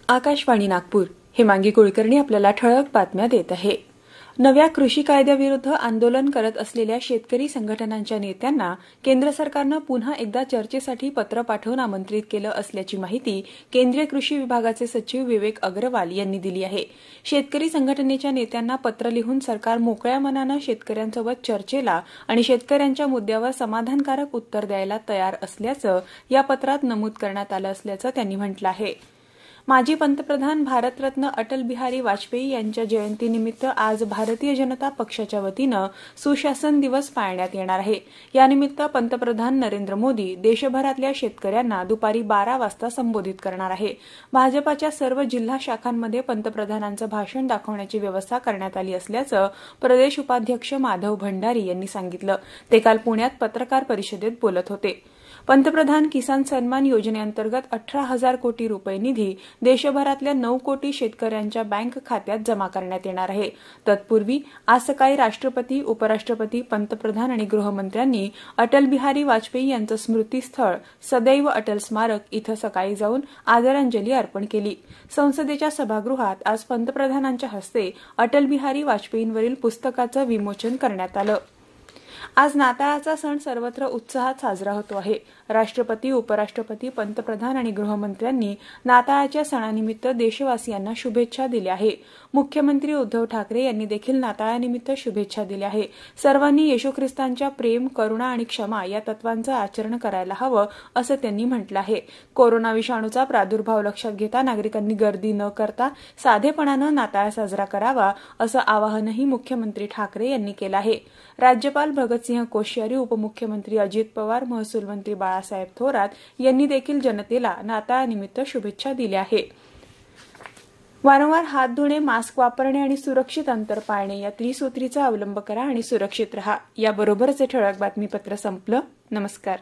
आकाशवाणी नागपूर. हेमांगी कुलकर्णी आपल्याला ठळक बातम्या देत आहे. नव्या कृषी कायद्याविरुद्ध आंदोलन करत असलेल्या शेतकरी संघटनांच्या नेत्यांना केंद्र सरकारनं पुन्हा एकदा चर्चेसाठी पत्र पाठवून आमंत्रित केलं असल्याची माहिती केंद्रीय कृषी विभागाचे सचिव विवेक अग्रवाल यांनी दिली आहे. शेतकरी संघटनेच्या नेत्यांना पत्र लिहून सरकार मोकळ्या मनानं शेतकऱ्यांसोबत चर्चेला आणि शेतकऱ्यांच्या मुद्द्यावर समाधानकारक उत्तर द्यायला तयार असल्याचं या पत्रात नमूद करण्यात आलं असल्याचं त्यांनी म्हटलं आहे. माजी पंतप्रधान भारतरत्न अटल बिहारी वाजपेयी यांच्या जयंतीनिमित्त आज भारतीय जनता पक्षाच्या वतीनं सुशासन दिवस पाळण्यात येणार आहे. यानिमित्त पंतप्रधान नरेंद्र मोदी देशभरातल्या शेतकऱ्यांना दुपारी 12 वाजता संबोधित करणार आहे. भाजपाच्या सर्व जिल्हा शाखांमध्ये पंतप्रधानांचं भाषण दाखवण्याची व्यवस्था करण्यात आली असल्याचं प्रदेश उपाध्यक्ष माधव भंडारी यांनी सांगितलं. ते काल पुण्यात पत्रकार परिषदेत बोलत होते. पंतप्रधान किसान सन्मान योजनेअंतर्गत 18,000 कोटी रुपये निधी देशभरातल्या 9 कोटी शेतकऱ्यांच्या बँक खात्यात जमा करण्यात येणार आहे. तत्पूर्वी आज सकाळी राष्ट्रपती, उपराष्ट्रपती, पंतप्रधान आणि गृहमंत्र्यांनी अटल बिहारी वाजपेयी यांचं स्मृतीस्थळ सदैव अटल स्मारक इथं सकाळी जाऊन आदरांजली अर्पण केली. संसदेच्या सभागृहात आज पंतप्रधानांच्या हस्ते अटल बिहारी वाजपेयींवरील पुस्तकाचं विमोचन करण्यात आलं. आज नाताळाचा सण सर्वत्र उत्साहात साजरा होतो आहे. राष्ट्रपती, उपराष्ट्रपती, पंतप्रधान आणि गृहमंत्र्यांनी नाताळाच्या सणानिमित्त देशवासियांना शुभेच्छा दिल्या आहे. मुख्यमंत्री उद्धव ठाकरे यांनी देखील नाताळानिमित्त शुभेच्छा दिल्या आहे. सर्वांनी येशू ख्रिस्तांच्या प्रेम, करुणा आणि क्षमा या तत्वांचं आचरण करायला हवं असं त्यांनी म्हटलं आहे. कोरोना विषाणूचा प्रादुर्भाव लक्षात घेता नागरिकांनी गर्दी न करता साधेपणानं नाताळ साजरा करावा असं आवाहनही मुख्यमंत्री ठाकरे यांनी केलं आहे. राज्यपाल भगतसिंह कोश्यारी, उपमुख्यमंत्री अजित पवार, महसूल मंत्री बाळासाहेब थोरात यांनी देखील जनतेला नाताळानिमित्त शुभेच्छा दिल्या आहेत. वारंवार हात धुणे, मास्क वापरणे आणि सुरक्षित अंतर पाळणे या त्रिसूत्रीचा अवलंब करा आणि सुरक्षित रहा. याबरोबरच हे ठळक बातमीपत्र संपलं. नमस्कार.